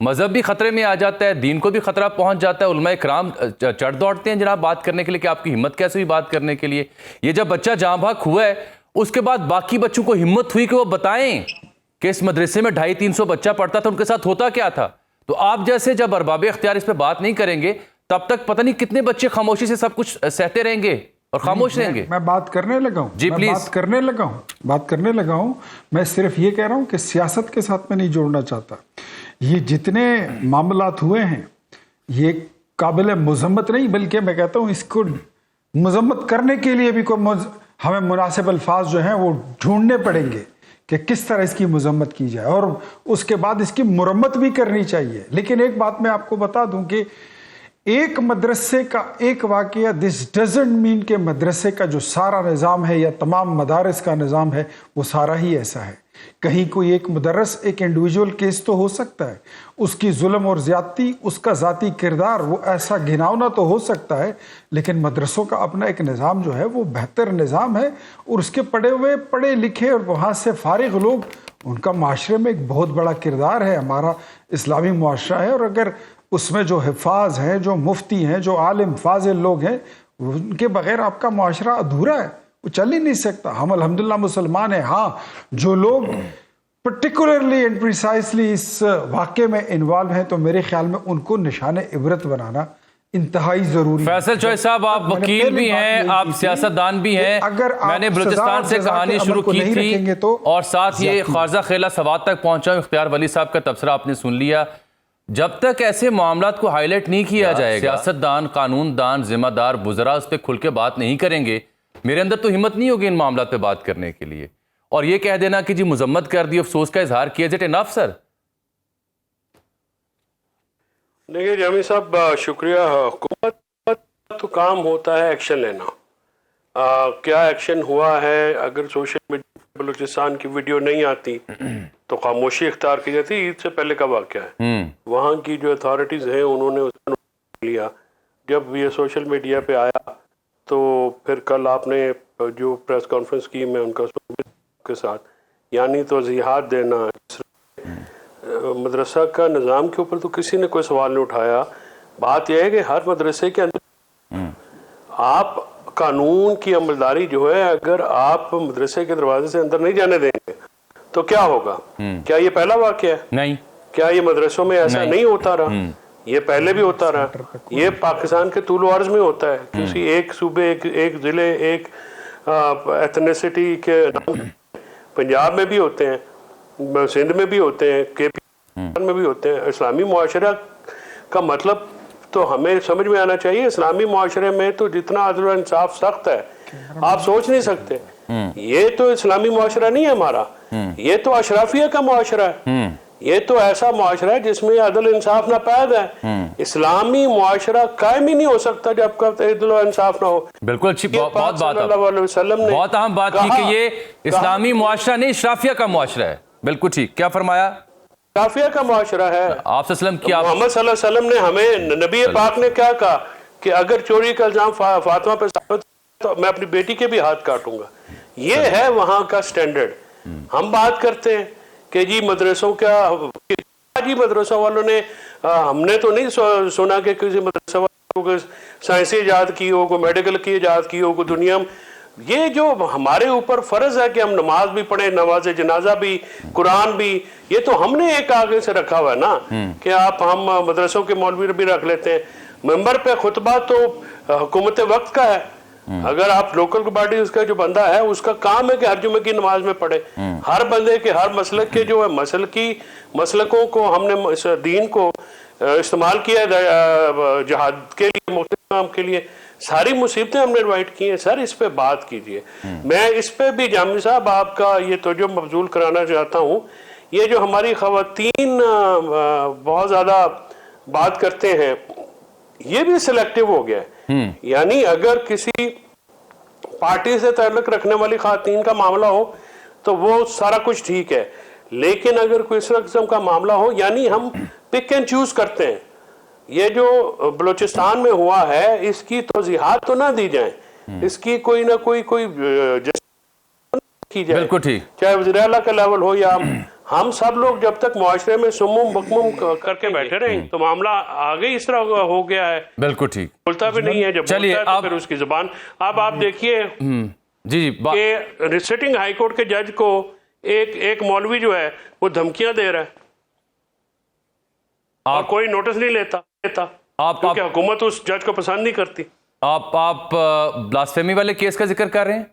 مذہب بھی خطرے میں آ جاتا ہے, دین کو بھی خطرہ پہنچ جاتا ہے, علماء کرام چڑھ دوڑتے ہیں جناب بات کرنے کے لیے کہ آپ کی ہمت کیسے ہوئی بات کرنے کے لیے. یہ جب بچہ جاں بحق ہوا ہے اس کے بعد باقی بچوں کو ہمت ہوئی کہ وہ بتائیں کہ اس مدرسے میں 250-300 بچہ پڑھتا تھا, ان کے ساتھ ہوتا کیا تھا. تو آپ جیسے جب ارباب اختیار اس پہ بات نہیں کریں گے تب تک پتہ نہیں کتنے بچے خاموشی سے سب کچھ سہتے رہیں گے اور خاموش رہیں گے. میں بات کرنے لگا ہوں, جی پلیز بات کرنے لگا ہوں. میں صرف یہ کہہ رہا ہوں کہ سیاست کے ساتھ میں نہیں جوڑنا چاہتا. یہ جتنے معاملات ہوئے ہیں یہ قابل مذمت نہیں, بلکہ میں کہتا ہوں اس کو مذمت کرنے کے لیے بھی ہمیں مناسب الفاظ جو ہیں وہ ڈھونڈنے پڑیں گے کہ کس طرح اس کی مذمت کی جائے, اور اس کے بعد اس کی مرمت بھی کرنی چاہیے. لیکن ایک بات میں آپ کو بتا دوں کہ ایک مدرسے کا ایک واقعہ دس ڈزنٹ مین کہ مدرسے کا جو سارا نظام ہے یا تمام مدارس کا نظام ہے وہ سارا ہی ایسا ہے. کہیں کوئی ایک مدرس ایک انڈیویجول کیس تو ہو سکتا ہے, اس کی ظلم اور زیادتی, اس کا ذاتی کردار وہ ایسا گھناؤنا تو ہو سکتا ہے, لیکن مدرسوں کا اپنا ایک نظام جو ہے وہ بہتر نظام ہے, اور اس کے پڑھے لکھے اور وہاں سے فارغ لوگ, ان کا معاشرے میں ایک بہت بڑا کردار ہے. ہمارا اسلامی معاشرہ ہے, اور اگر اس میں جو حفاظ ہیں, جو مفتی ہیں, جو عالم فاضل لوگ ہیں, ان کے بغیر آپ کا معاشرہ ادھورا ہے, وہ چل ہی نہیں سکتا. ہم الحمدللہ مسلمان ہیں. ہاں, جو لوگ پرٹیکولرلی اینڈ پریسائسلی اس واقعے میں انوالو ہیں تو میرے خیال میں ان کو نشان عبرت بنانا انتہائی ضروری ہے. فیصل چوہے صاحب, آپ وکیل بھی ہیں, آپ سیاستدان بھی ہیں. میں نے بلوچستان سے کہانی شروع کی تھی اور ساتھ یہ خارزہ خیلہ سوات تک پہنچا ہوں. اختیار ولی صاحب کا تبصرہ آپ نے سن لیا. جب تک ایسے معاملات کو ہائی لائٹ نہیں کیا جائے گا, سیاستدان, قانون دان, ذمہ دار, بزرا اس پہ کھل کے بات نہیں کریں گے, میرے اندر تو ہمت نہیں ہوگی ان معاملات پہ بات کرنے کے لیے. اور یہ کہہ دینا کہ جی مذمت کر دی, افسوس کا اظہار کیا, is it enough سر؟ دیکھیے جامی صاحب, شکریہ. حکومت تو کام ہوتا ہے ایکشن لینا. کیا ایکشن ہوا ہے؟ اگر سوشل میڈیا بلوچستان کی ویڈیو نہیں آتی تو خاموشی اختیار کی جاتی. عید سے پہلے کا واقعہ ہے, وہاں کی جو اتھارٹیز ہیں انہوں نے اس کو لیا. جب یہ سوشل میڈیا پہ آیا تو پھر کل آپ نے جو پریس کانفرنس کی, میں ان کا کے ساتھ, یعنی توضیحات دینا. مدرسہ کا نظام کے اوپر تو کسی نے کوئی سوال نہیں اٹھایا. بات یہ ہے کہ ہر مدرسے کے اندر آپ قانون کی عملداری جو ہے, اگر آپ مدرسے کے دروازے سے اندر نہیں جانے دیں گے تو کیا ہوگا؟ کیا یہ پہلا واقعہ ہے؟ نہیں. کیا یہ مدرسوں میں ایسا نہیں ہوتا رہا؟ یہ پہلے بھی ہوتا رہا. یہ پاکستان کے طول و عرض میں ہوتا ہے. کسی ایک صوبے, ایک ضلع, ایک ایتھنیسٹی کے پنجاب میں بھی ہوتے ہیں, سندھ میں بھی ہوتے ہیں, کے پی میں بھی ہوتے ہیں. اسلامی معاشرہ کا مطلب تو ہمیں سمجھ میں آنا چاہیے. اسلامی معاشرے میں تو جتنا عدل و انصاف سخت ہے آپ سوچ نہیں سکتے. یہ تو اسلامی معاشرہ نہیں ہے ہمارا, یہ تو اشرافیہ کا معاشرہ ہے. یہ تو ایسا معاشرہ ہے جس میں عدل انصاف ناپید ہے. اسلامی معاشرہ قائم ہی نہیں ہو سکتا جب تک عدل و انصاف نہ ہو. بالکل اچھی بہت بات, وسلم نے بہت اہم بات کی کہ یہ اسلامی معاشرہ نہیں اشرافیہ کا معاشرہ ہے. بالکل ٹھیک. کیا فرمایا؟ اشرافیہ کا معاشرہ ہے. آپ صلی اللہ علیہ وسلم کی, محمد صلی اللہ علیہ وسلم نے ہمیں, نبی پاک نے کیا کہا کہ اگر چوری کا الزام فاطمہ پہ ثابت تو میں اپنی بیٹی کے بھی ہاتھ کاٹوں گا. یہ ہے وہاں کا سٹینڈرڈ. ہم بات کرتے ہیں کہ جی مدرسوں کا, جی مدرسوں والوں نے, ہم نے تو نہیں سنا کہ کسی مدرسہ والوں کو سائنسی ایجاد کی ہو, کوئی میڈیکل کی ایجاد کی ہو, کوئی دنیا میں. یہ جو ہمارے اوپر فرض ہے کہ ہم نماز بھی پڑھیں, نماز جنازہ بھی, قرآن بھی, یہ تو ہم نے ایک آگے سے رکھا ہوا ہے نا کہ ہم مدرسوں کے مولوی بھی رکھ لیتے ہیں. ممبر پہ خطبہ تو حکومت وقت کا ہے. اگر آپ لوکل باڈی اس کا جو بندہ ہے اس کا کام ہے کہ ہر جمعے کی نماز میں پڑھے. ہر بندے کے, ہر مسلک کے جو ہے مسلکوں کو ہم نے اس دین کو استعمال کیا ہے جہاد کے لیے, مختلف کام کے لیے. ساری مصیبتیں ہم نے انوائٹ کی ہیں. سر اس پہ بات کیجئے. میں اس پہ بھی جامی صاحب آپ کا یہ توجہ مبذول کرانا چاہتا ہوں. یہ جو ہماری خواتین بہت زیادہ بات کرتے ہیں یہ بھی سلیکٹیو ہو گیا ہے. یعنی اگر کسی پارٹی سے تعلق رکھنے والی خواتین کا معاملہ ہو تو وہ سارا کچھ ٹھیک ہے, لیکن اگر کوئی اس قسم کا معاملہ ہو, یعنی ہم پک اینڈ چوز کرتے ہیں. یہ جو بلوچستان میں ہوا ہے اس کی توضیحات تو نہ دی جائیں, اس کی کوئی نہ کوئی کی جائے, چاہے وزیر اعلیٰ کا لیول ہو یا ہم سب لوگ جب تک معاشرے میں سمم بکمم کر کے بیٹھے رہیں تو معاملہ آگے اس طرح ہو گیا ہے. بالکل ٹھیک. بولتا بھی نہیں ہے, جب بولتا ہے تو پھر اس کی زبان. اب آپ دیکھیے کہ سٹنگ ہائی کورٹ کے جج کو ایک مولوی جو ہے وہ دھمکیاں دے رہا ہے اور کوئی نوٹس نہیں لیتا کیونکہ حکومت اس جج کو پسند نہیں کرتی. آپ بلاسفیمی والے کیس کا ذکر کر رہے ہیں؟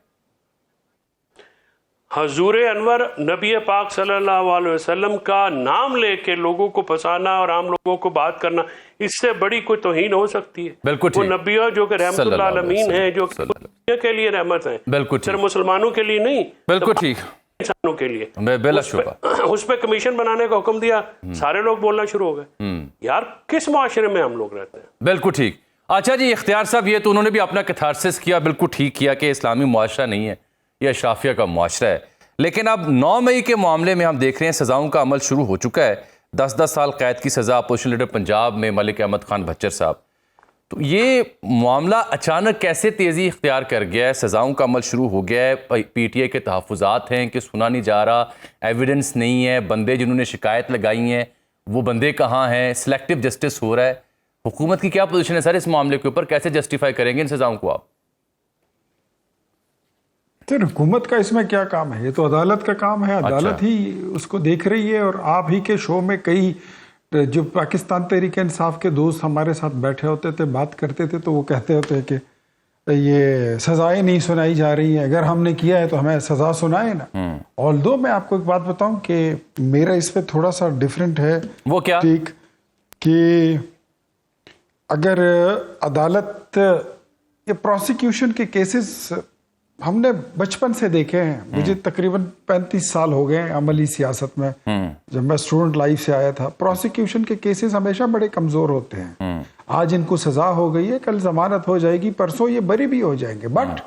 حضور انور نبی پاک صلی اللہ علیہ وسلم کا نام لے کے لوگوں کو پھنسانا اور عام لوگوں کو بات کرنا, اس سے بڑی کوئی توہین ہو سکتی ہے؟ بالکل وہ نبیوں جو کہ رحمت اللہ عالمین ہیں, جو کہ دنیا کے لیے رحمت ہیں, صرف مسلمانوں کے لیے نہیں, بالکل ٹھیک, انسانوں کے لیے. بلا شبہ اس پہ کمیشن بنانے کا حکم دیا, سارے لوگ بولنا شروع ہو گئے. یار کس معاشرے میں ہم لوگ رہتے ہیں؟ بالکل ٹھیک. اچھا جی, اختیار صاحب یہ تو انہوں نے بھی اپنا کیتھارسس کیا, بالکل ٹھیک کیا کہ اسلامی معاشرہ نہیں ہے, یہ اشرافیہ کا معاشرہ ہے. لیکن اب 9 مئی کے معاملے میں ہم دیکھ رہے ہیں سزاؤں کا عمل شروع ہو چکا ہے. 10 سال قید کی سزا اپوزیشن لیڈر پنجاب میں ملک احمد خان بھچر صاحب. تو یہ معاملہ اچانک کیسے تیزی اختیار کر گیا ہے؟ سزاؤں کا عمل شروع ہو گیا ہے, پی ٹی آئی کے تحفظات ہیں کہ سنا نہیں جا رہا, ایویڈنس نہیں ہے, بندے جنہوں نے شکایت لگائی ہیں وہ بندے کہاں ہیں, سلیکٹیو جسٹس ہو رہا ہے. حکومت کی کیا پوزیشن ہے سر اس معاملے کے اوپر؟ کیسے جسٹیفائی کریں گے ان سزاؤں کو آپ؟ حکومت کا اس میں کیا کام ہے؟ یہ تو عدالت کا کام ہے, عدالت ہی اس کو دیکھ رہی ہے. اور آپ ہی کے شو میں کئی جو پاکستان تحریک انصاف کے دوست ہمارے ساتھ بیٹھے ہوتے تھے, بات کرتے تھے, تو وہ کہتے ہوتے کہ یہ سزائیں نہیں سنائی جا رہی ہیں, اگر ہم نے کیا ہے تو ہمیں سزا سنائے نا. آلدو میں آپ کو ایک بات بتاؤں کہ میرا اس پہ تھوڑا سا ڈیفرنٹ ہے. وہ کیا؟ ٹھیک کہ اگر عدالت, یہ پروسیکیوشن کے کیسز ہم نے بچپن سے دیکھے ہیں. مجھے تقریباً 35 سال ہو گئے ہیں عملی سیاست میں. جب میں اسٹوڈنٹ لائف سے آیا تھا, پروسیکیوشن کے کیسز ہمیشہ بڑے کمزور ہوتے ہیں. آج ان کو سزا ہو گئی ہے, کل ضمانت ہو جائے گی, پرسوں یہ بری بھی ہو جائیں گے. بٹ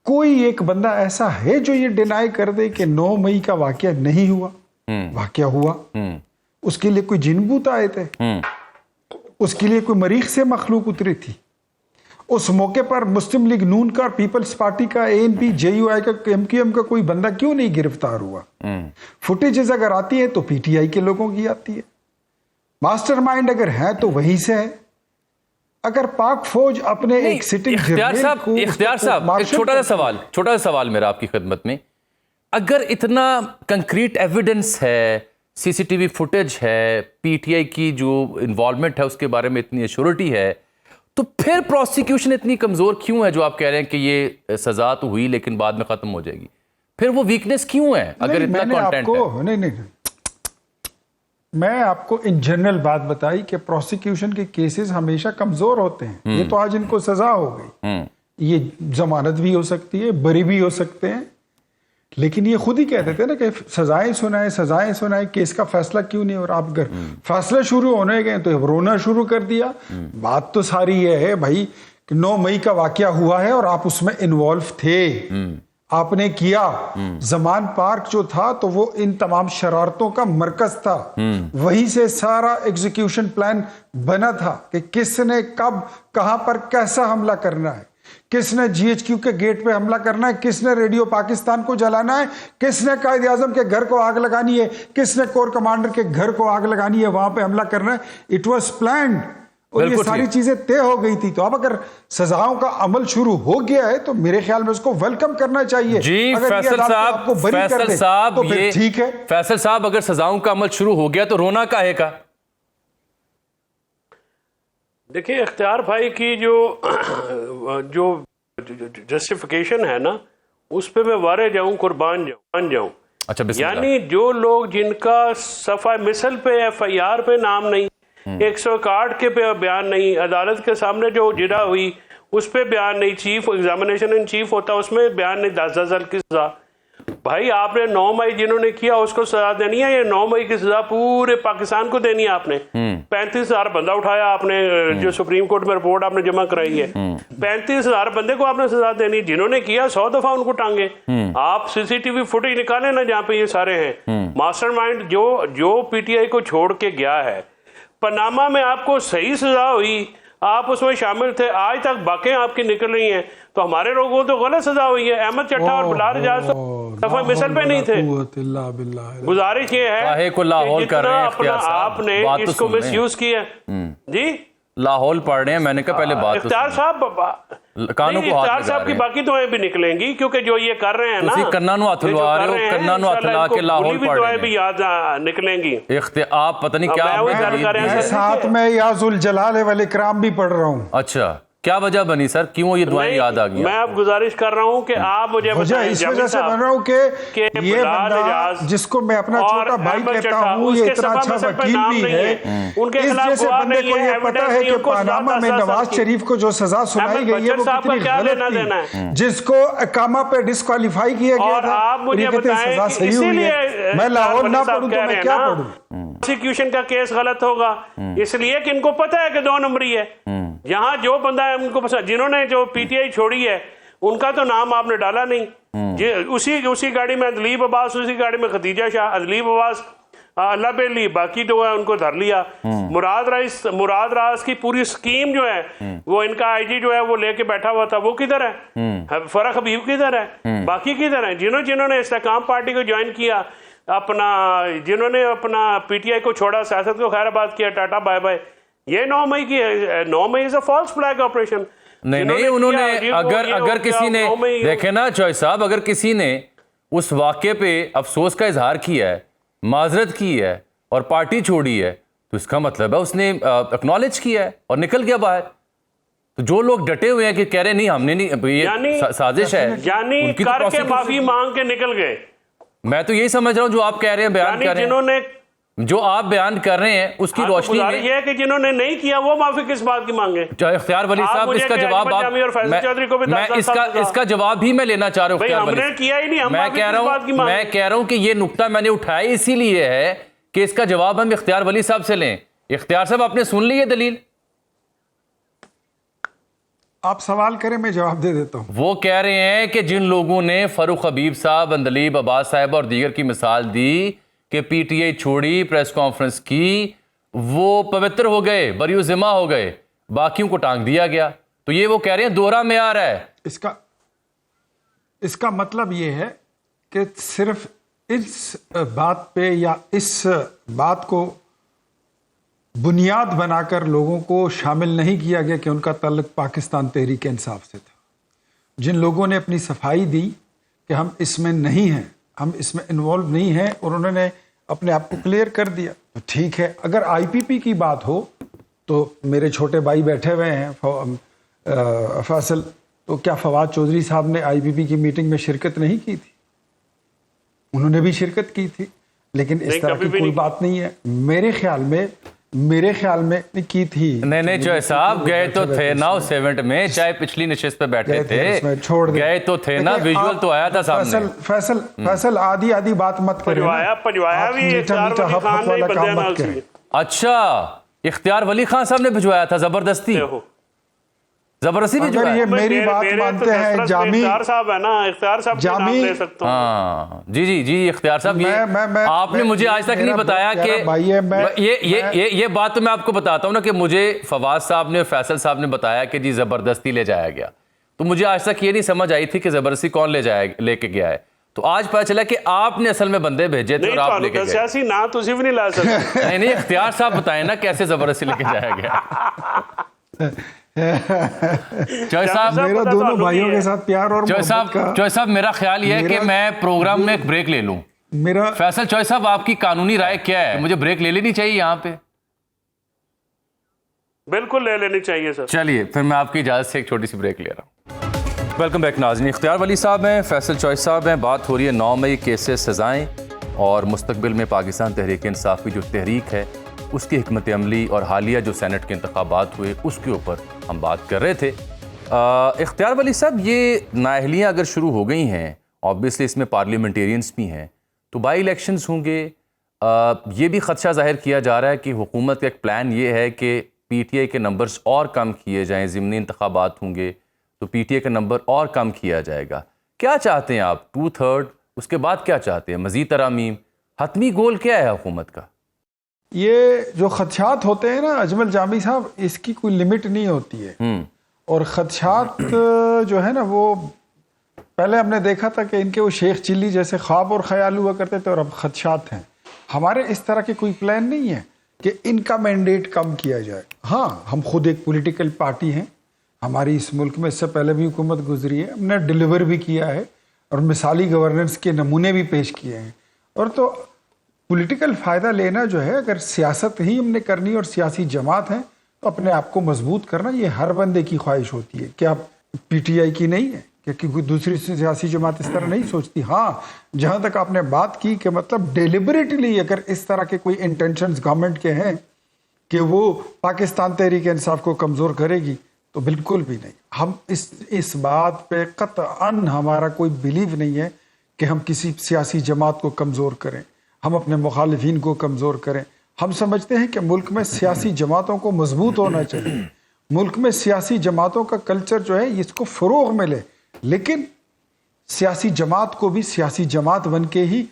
کوئی ایک بندہ ایسا ہے جو یہ ڈینائی کر دے کہ 9 مئی کا واقعہ نہیں ہوا؟ واقعہ ہوا. اس کے لیے کوئی جن بوت آئے تھے, اس کے لیے کوئی مریخ سے مخلوق اتری تھی. اس موقع پر مسلم لیگ نون کا, پیپلز پارٹی کا, اے این پی, جے یو آئی کا, ایم کیو ایم کا کوئی بندہ کیوں نہیں گرفتار ہوا؟ فوٹیجز اگر آتی ہے تو پی ٹی آئی کے لوگوں کی آتی ہے. ماسٹر مائنڈ اگر ہے تو وہیں سے ہے. اگر پاک فوج اپنے ایک سٹنگ اختیار صاحب ایک چھوٹا سا سوال میرا آپ کی خدمت میں. اگر اتنا کنکریٹ ایویڈنس ہے, سی سی ٹی وی فوٹیج ہے, پی ٹی آئی کی جو انوالومنٹ ہے اس کے بارے میں اتنی ایشورٹی ہے, تو پھر پروسیکیوشن اتنی کمزور کیوں ہے جو آپ کہہ رہے ہیں کہ یہ سزا تو ہوئی لیکن بعد میں ختم ہو جائے گی؟ پھر وہ ویکنس کیوں ہے اگر اتنا کانٹینٹ ہے؟ نہیں, میں آپ کو ان جنرل بات بتائی کہ پروسیکیوشن کے کیسز ہمیشہ کمزور ہوتے ہیں. یہ تو آج ان کو سزا ہو گئی, یہ ضمانت بھی ہو سکتی ہے, بری بھی ہو سکتے ہیں, لیکن یہ خود ہی کہتے تھے نا کہ سزائیں سنائیں, کیس کا فیصلہ کیوں نہیں؟ اور آپ اگر فیصلے شروع ہونے گئے تو رونا شروع کر دیا. بات تو ساری یہ ہے بھائی کہ 9 مئی کا واقعہ ہوا ہے اور آپ اس میں انوالو تھے, آپ نے کیا. زمان پارک جو تھا تو وہ ان تمام شرارتوں کا مرکز تھا, وہیں سے سارا ایگزیکیوشن پلان بنا تھا کہ کس نے کب کہاں پر کیسا حملہ کرنا ہے, کس نے جی ایچ کیو کے گیٹ پہ حملہ کرنا ہے, کس نے ریڈیو پاکستان کو جلانا ہے, کس نے قائد اعظم کے گھر کو آگ لگانی ہے, کس نے کور کمانڈر کے گھر کو آگ لگانی ہے, وہاں پہ حملہ کرنا ہے. اٹ واز پلانڈ, اور یہ ساری چیزیں طے ہو گئی تھی. تو اب اگر سزاؤں کا عمل شروع ہو گیا ہے تو میرے خیال میں اس کو ویلکم کرنا چاہیے. جی فیصل صاحب, اگر سزاؤں کا عمل شروع ہو گیا تو رونا کاہے کا؟ دیکھیں اختیار بھائی کی جو جسٹیفیکیشن ہے نا, اس پہ میں وارے جاؤں, قربان جاؤں. اچھا, یعنی جو لوگ جن کا صفحہ مثل پہ ایف آئی آر پہ نام نہیں, 161 کے پہ بیان نہیں, عدالت کے سامنے جو جرا ہوئی اس پہ بیان نہیں, چیف ایگزامینیشن ان چیف ہوتا اس میں بیان نہیں, 10 سال کی سزا. بھائی آپ نے 9 مئی جنہوں نے کیا اس کو سزا دینی ہے, یہ 9 مئی کی سزا پورے پاکستان کو دینی ہے. آپ نے 35,000 بندہ اٹھایا, آپ نے جو سپریم کورٹ میں رپورٹ آپ نے جمع کرائی ہے, 35,000 بندے کو آپ نے سزا دینی. جنہوں نے کیا 100 دفعہ ان کو ٹانگے. آپ سی سی ٹی وی فوٹیج نکالیں نا جہاں پہ یہ سارے ہیں. ماسٹر مائنڈ جو پی ٹی آئی کو چھوڑ کے گیا ہے, پناما میں آپ کو صحیح سزا ہوئی, آپ اس میں شامل تھے, آج تک باتیں آپ کی نکل رہی ہیں, تو ہمارے لوگوں کو تو غلط سزا ہوئی ہے. احمد چٹھا اور بلال اجاز دفعہ مثل پہ نہیں تھے. گزارش یہ ہے کہ جتنا اپنا آپ نے اس کو مس یوز کیا. جی لاہور پڑھ رہے ہیں, میں نے کہا پہلے بات اختیار صاحب, کانوں کو اختیار صاحب کی باقی دعائیں بھی نکلیں گی, کیونکہ جو یہ کر رہے ہیں نا, کننا نو ہاتھ لوا رہے ہو, کننا نو ہاتھ لا کے لاہور پڑھ دعائیں رہے بھی یاد نکلیں گی. آپ پتہ نہیں کیا ساتھ میں یا ذوالجلال والاکرام بھی پڑھ رہا ہوں. اچھا کیا وجہ بنی سر, کیوں یہ دعائیں یاد آ گئی؟ میں اب گزارش کر رہا ہوں کہ آپ مجھے بتائیں, اس وجہ سے بن رہا ہوں کہ یہ بندہ جس کو میں اپنا چھوٹا بھائی کہتا ہوں, یہ اتنا اچھا وکیل بھی ہے, اس جیسے بندے کو یہ پتا ہے کہ پاناما میں نواز شریف کو جو سزا سنائی گئی ہے وہ کتنی غلط تھی, جس کو اقامہ پہ ڈسکوالیفائی کیا گیا تھا, یہ کہتے ہیں سزا صحیح ہوئی ہے. میں لاہور نہ پڑھوں تو میں کیا پڑھوں؟ پروسیکیوشن کا کیس غلط ہوگا اس لیے کہ ان کو پتا ہے کہ 2 نمبری ہے. یہاں جو بندہ ہے ان کو پسند, جنہوں نے جو پی ٹی آئی چھوڑی ہے ان کا تو نام آپ نے ڈالا نہیں. اسی گاڑی میں عدلیب عباس, اسی گاڑی میں خدیجہ شاہ, عدلیب عباس اللہ بیلی, باقی جو ہے ان کو دھر لیا. مراد راز کی پوری سکیم جو ہے وہ ان کا آئی جی جو ہے وہ لے کے بیٹھا ہوا تھا, وہ کدھر ہے؟ فرح حبیب کدھر ہے؟ باقی کدھر ہیں جنہوں نے استحکام پارٹی کو جوائن کیا, جنہوں نے اپنا پی ٹی آئی کو چھوڑا, سیاست کو خیر آباد کیا, ٹاٹا بائے بائے. یہ 9 مئی کی ہے, 9 مئی از اے فالس فلیگ آپریشن. نہیں انہوں نے اگر کسی نے دیکھیں نا چوہے صاحب, اگر کسی نے اس واقعے پہ افسوس کا اظہار کیا ہے, معذرت کی ہے اور پارٹی چھوڑی ہے, تو اس کا مطلب ہے اس نے اکنالج کیا ہے اور نکل گیا باہر. تو جو لوگ ڈٹے ہوئے ہیں کہ کہہ رہے نہیں ہم نے نہیں, یہ سازش ہے, یعنی کر کے معافی مانگ کے نکل گئے. میں تو یہی سمجھ رہا ہوں جو آپ کہہ رہے ہیں, بیان کر رہے ہیں, جو آپ بیان کر رہے ہیں اس کی روشنی میں یہ ہے کہ جنہوں نے نہیں کیا وہ معافی کس بات کی مانگے. اختیار ولی صاحب اس کا جواب اس کا جواب بھی میں لینا چاہ رہا ہوں. ہم نے کیا ہی نہیں, میں کہہ رہا ہوں کہ یہ نقطہ میں نے اٹھایا اسی لیے ہے کہ اس کا جواب ہم اختیار ولی صاحب سے لیں. اختیار صاحب آپ نے سن لی یہ دلیل, آپ سوال کریں میں جواب دے دیتا ہوں. وہ کہہ رہے ہیں کہ جن لوگوں نے فاروق حبیب صاحب, عندلیب عباس صاحب اور دیگر کی مثال دی کہ پی ٹی آئی چھوڑی, پریس کانفرنس کی, وہ پوتر ہو گئے, بری ذمہ ہو گئے, باقیوں کو ٹانگ دیا گیا. تو یہ وہ کہہ رہے ہیں دوہرا معیار ہے. اس کا مطلب یہ ہے کہ صرف اس بات پہ یا اس بات کو بنیاد بنا کر لوگوں کو شامل نہیں کیا گیا کہ ان کا تعلق پاکستان تحریک انصاف سے تھا. جن لوگوں نے اپنی صفائی دی کہ ہم اس میں نہیں ہیں, ہم اس میں انوالو نہیں ہیں, اور انہوں نے اپنے آپ کو کلیئر کر دیا, تو ٹھیک ہے. اگر آئی پی پی کی بات ہو تو میرے چھوٹے بھائی بیٹھے ہوئے ہیں فیصل, تو کیا فواد چودھری صاحب نے آئی پی پی کی میٹنگ میں شرکت نہیں کی تھی؟ انہوں نے بھی شرکت کی تھی, لیکن اس طرح کی کوئی بات نہیں ہے میرے خیال میں کی تھی. نہیں چوہے صاحب گئے تو تھے نا اس ایونٹ میں, چاہے پچھلی نشست پہ بیٹھے تھے, گئے تو تھے نا, ویژول تو آیا تھا سامنے. فیصل آدھی بات مت کریں, اچھا اختیار ولی خان صاحب نے بھجوایا تھا زبردستی اگر یہ میری بات مانتے ہیں جامی صاحب ہے نا, اختیار صاحب کا نام لے سکتا ہوں. ہاں جی اختیار صاحب, آپ نے مجھے آج تک نہیں بتایا کہ یہ بات تو میں آپ کو بتاتا ہوں نا کہ مجھے فواز صاحب نے, فیصل صاحب نے بتایا کہ جی زبردستی لے جایا گیا, تو مجھے آج تک یہ نہیں سمجھ آئی تھی کہ زبردستی کون لے کے گیا ہے. تو آج پتہ چلا کہ آپ نے اصل میں بندے بھیجے تھے اور آپ لے کے گئے. سیاسی نا تسی بھی نہیں لا سکتے. نہیں اختیار صاحب بتائیں نا کیسے زبردستی لے کے جایا گیا. چوہے صاحب میرا دونوں بھائیوں کے ساتھ پیار اور محبت کا. چوہے صاحب میرا خیال یہ ہے کہ میں پروگرام میں ایک بریک لے لوں. فیصل چوہے صاحب آپ کی قانونی رائے کیا ہے, مجھے بریک لے لینی چاہیے یہاں پہ؟ بالکل لے لینی چاہیے سر. چلیے پھر میں آپ کی اجازت سے ایک چھوٹی سی بریک لے رہا ہوں. ویلکم بیک ناظرین. اختیار ولی صاحب ہیں, فیصل چوہے صاحب ہیں. بات ہو رہی ہے 9 مئی کیسز, سزائیں اور مستقبل میں پاکستان تحریک انصاف کی جو تحریک ہے اس کی حکمت عملی, اور حالیہ جو سینٹ کے انتخابات ہوئے اس کے اوپر ہم بات کر رہے تھے. اختیار ولی صاحب, یہ نااہلیاں اگر شروع ہو گئی ہیں, آبویسلی اس میں پارلیمنٹیرینس بھی ہیں, تو بائی الیکشنز ہوں گے. یہ بھی خدشہ ظاہر کیا جا رہا ہے کہ حکومت کا ایک پلان یہ ہے کہ پی ٹی آئی کے نمبرز اور کم کیے جائیں, ضمنی انتخابات ہوں گے تو پی ٹی آئی کا نمبر اور کم کیا جائے گا. کیا چاہتے ہیں آپ؟ 2/3 اس کے بعد کیا چاہتے ہیں؟ مزید ترامیم؟ حتمی گول کیا ہے حکومت کا؟ یہ جو خدشات ہوتے ہیں نا اجمل جامی صاحب، اس کی کوئی لمٹ نہیں ہوتی ہے. اور خدشات جو ہے نا وہ پہلے ہم نے دیکھا تھا کہ ان کے وہ شیخ چلی جیسے خواب اور خیال ہوا کرتے تھے، اور اب خدشات ہیں. ہمارے اس طرح کے کوئی پلان نہیں ہے کہ ان کا مینڈیٹ کم کیا جائے. ہاں ہم خود ایک پولیٹیکل پارٹی ہیں، ہماری اس ملک میں اس سے پہلے بھی حکومت گزری ہے، ہم نے ڈیلیور بھی کیا ہے اور مثالی گورننس کے نمونے بھی پیش کیے ہیں. اور تو پولیٹیکل فائدہ لینا جو ہے، اگر سیاست ہی ہم نے کرنی اور سیاسی جماعت ہیں تو اپنے آپ کو مضبوط کرنا یہ ہر بندے کی خواہش ہوتی ہے. کیا پی ٹی آئی کی نہیں ہے کہ کوئی دوسری سیاسی جماعت اس طرح نہیں سوچتی؟ ہاں جہاں تک آپ نے بات کی کہ مطلب ڈیلیبریٹلی اگر اس طرح کے کوئی انٹینشنز گورنمنٹ کے ہیں کہ وہ پاکستان تحریک انصاف کو کمزور کرے گی، تو بالکل بھی نہیں. ہم اس بات پہ قطعاً ہمارا کوئی بیلیو نہیں ہے کہ ہم کسی سیاسی جماعت کو کمزور کریں، ہم اپنے مخالفین کو کمزور کریں. ہم سمجھتے ہیں کہ ملک میں سیاسی جماعتوں کو مضبوط ہونا چاہیے، ملک میں سیاسی جماعتوں کا کلچر جو ہے اس کو فروغ ملے، لیکن سیاسی جماعت کو بھی سیاسی جماعت بن کے ہی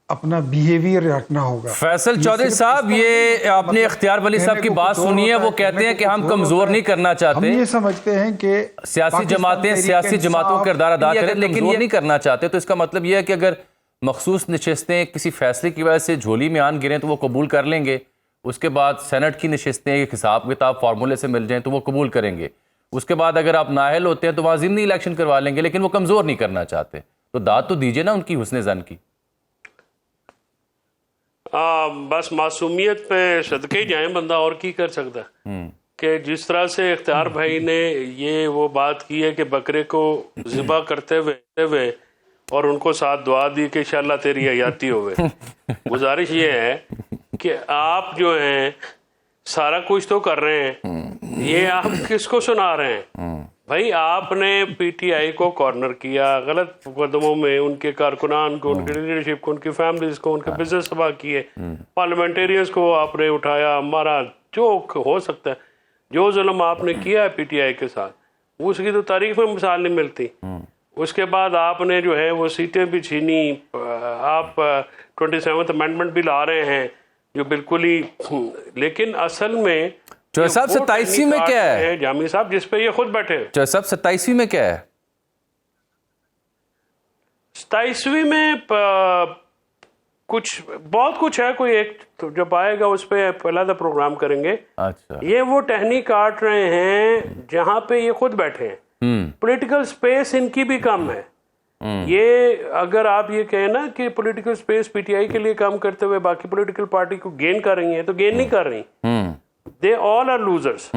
اپنا بیہیویئر رکھنا ہوگا. فیصل چودھری صاحب، یہ آپ نے اختیار ولی صاحب کی بات سنی ہے، وہ کہتے ہیں کہ ہم کمزور نہیں کرنا چاہتے، ہم یہ سمجھتے ہیں کہ سیاسی جماعتیں سیاسی جماعتوں کا کردار ادا کریں، لیکن یہ نہیں کرنا چاہتے. تو اس کا مطلب یہ ہے کہ اگر مخصوص نشستیں کسی فیصلے کی وجہ سے جھولی میں آن گریں تو وہ قبول کر لیں گے، اس کے بعد سینٹ کی نشستیں ایک حساب کتاب فارمولے سے مل جائیں تو وہ قبول کریں گے، اس کے بعد اگر آپ نااہل ہوتے ہیں تو وہاں ضمنی الیکشن کروا لیں گے، لیکن وہ کمزور نہیں کرنا چاہتے. تو داد تو دیجئے نا ان کی حسن زن کی. بس معصومیت پہ صدقے جائیں، بندہ اور کی کر سکتا ہے. کہ جس طرح سے اختیار بھائی نے یہ وہ بات کی ہے کہ بکرے کو ذبح کرتے ہوئے اور ان کو ساتھ دعا دی کہ انشاءاللہ تیری حیاتی ہوئے. گزارش یہ ہے کہ آپ جو ہیں سارا کچھ تو کر رہے ہیں، یہ آپ کس کو سنا رہے ہیں؟ بھائی آپ نے پی ٹی آئی کو کارنر کیا، غلط قدموں میں ان کے کارکنان کو، ان کی لیڈرشپ کو، ان کی فیملیز کو، ان کے بزنس تباہ کیے، پارلیمنٹیرینز کو آپ نے اٹھایا، ہمارا جو ہو سکتا ہے، جو ظلم آپ نے کیا ہے پی ٹی آئی کے ساتھ، وہ اس کی تو تاریخ میں مثال نہیں ملتی. اس کے بعد آپ نے جو ہے وہ سیٹیں بھی چھینی، آپ 27th امینڈمنٹ بھی لا رہے ہیں جو بالکل ہی، لیکن اصل میں جو صاحب 27ویں میں کیا ہے جامی صاحب جس پہ یہ خود بیٹھے؟ جو صاحب 27ویں میں کیا ہے؟ 27ویں میں کچھ بہت کچھ ہے، کوئی ایک جب آئے گا اس پہ پہلا پروگرام کریں گے. اچھا، یہ وہ ٹہنی کاٹ رہے ہیں جہاں پہ یہ خود بیٹھے ہیں. پولیٹیکل سپیس ان کی بھی کم ہے. یہ اگر آپ یہ کہیں نا کہ political space P T I کے لیے کام کرتے ہوئے باقی پولیٹیکل پارٹی کو گین کر رہی ہیں، تو گین نہیں کر رہی. دے آل آر لوزرز.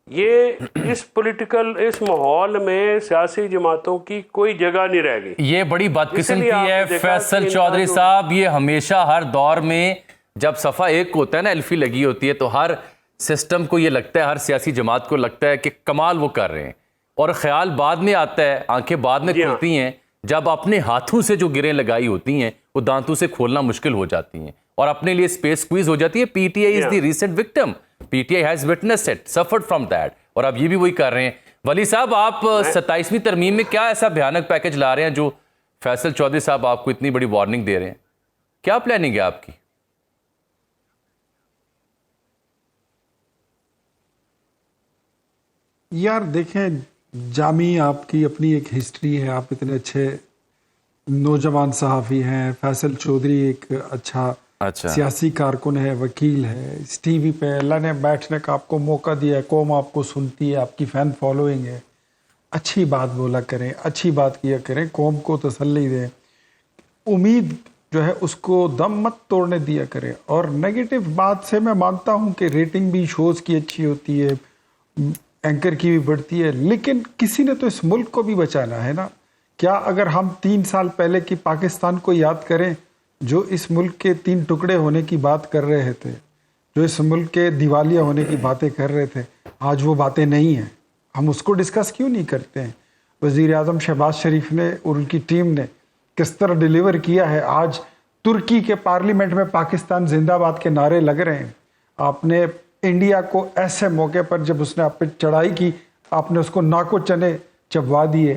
یہ اس ماحول میں سیاسی جماعتوں کی کوئی جگہ نہیں رہ گئی. یہ بڑی بدقسمتی ہے فیصل چودھری صاحب. یہ ہمیشہ ہر دور میں جب صفحہ ایک ہوتا ہے نا، الفی لگی ہوتی ہے، تو ہر سسٹم کو یہ لگتا ہے، ہر سیاسی جماعت کو لگتا ہے کہ کمال وہ کر رہے ہیں، اور خیال بعد میں آتا ہے، آنکھیں بعد میں کھلتی ہیں جب اپنے ہاتھوں سے جو گریں لگائی ہوتی ہیں وہ دانتوں سے کھولنا مشکل ہو جاتی ہیں اور اپنے لیے سپیس سکویز ہو جاتی ہے. P T I is the recent victim. P T I has witnessed it, suffered from that, اور اب یہ بھی وہی کر رہے ہیں. ولی صاحب، آپ 27ویں ترمیم میں کیا ایسا بھیانک پیکج لا رہے ہیں جو فیصل چودھری صاحب آپ کو اتنی بڑی وارننگ دے رہے ہیں؟ کیا پلاننگ ہے آپ کی؟ یار دیکھیں جامی، آپ کی اپنی ایک ہسٹری ہے، آپ اتنے اچھے نوجوان صحافی ہیں. فیصل چودھری ایک اچھا سیاسی کارکن ہے، وکیل ہے. اس ٹی وی پہ اللہ نے بیٹھنے کا آپ کو موقع دیا ہے، قوم آپ کو سنتی ہے، آپ کی فین فالوئنگ ہے. اچھی بات بولا کریں، اچھی بات کیا کریں، قوم کو تسلی دیں. امید جو ہے اس کو دم مت توڑنے دیا کریں. اور نیگیٹو بات سے میں مانتا ہوں کہ ریٹنگ بھی شوز کی اچھی ہوتی ہے، اینکر کی بھی بڑھتی ہے، لیکن کسی نے تو اس ملک کو بھی بچانا ہے نا. کیا اگر ہم 3 سال پہلے کی پاکستان کو یاد کریں جو اس ملک کے 3 ٹکڑے ہونے کی بات کر رہے تھے، جو اس ملک کے دیوالیہ ہونے کی باتیں کر رہے تھے، آج وہ باتیں نہیں ہیں. ہم اس کو ڈسکس کیوں نہیں کرتے ہیں؟ وزیر اعظم شہباز شریف نے اور ان کی ٹیم نے کس طرح ڈیلیور کیا ہے. آج ترکی کے پارلیمنٹ میں پاکستان زندہ باد کے نعرے لگ رہے ہیں. آپ نے انڈیا کو ایسے موقع پر جب اس نے آپ پہ چڑھائی کی، آپ نے اس کو ناکو چنے چبوا دیے.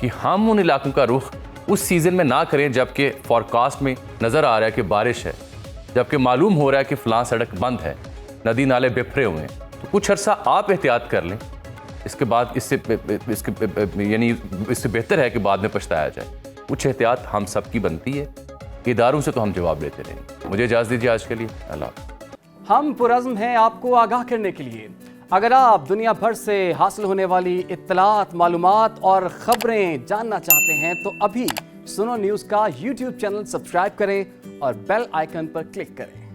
کہ ہم ان علاقوں کا رخ اس سیزن میں نہ کریں جبکہ فورکاسٹ میں نظر آ رہا ہے کہ بارش ہے، جبکہ معلوم ہو رہا ہے کہ فلاں سڑک بند ہے، ندی نالے بپھرے ہوئے ہیں، تو کچھ عرصہ آپ احتیاط کر لیں، اس کے بعد اس سے بہتر ہے کہ بعد میں پچھتایا جائے۔ کچھ احتیاط ہم سب کی بنتی ہے، اداروں سے تو ہم جواب لیتے رہیں گے۔ مجھے اجازت دیجیے آج کے لیے، اللہ حافظ۔ ہم پرعزم ہیں آپ کو آگاہ کرنے کے لیے۔ اگر آپ دنیا بھر سے حاصل ہونے والی اطلاعات، معلومات اور خبریں جاننا چاہتے ہیں تو ابھی سنو نیوز کا یوٹیوب چینل سبسکرائب کریں اور بیل آئیکن پر کلک کریں۔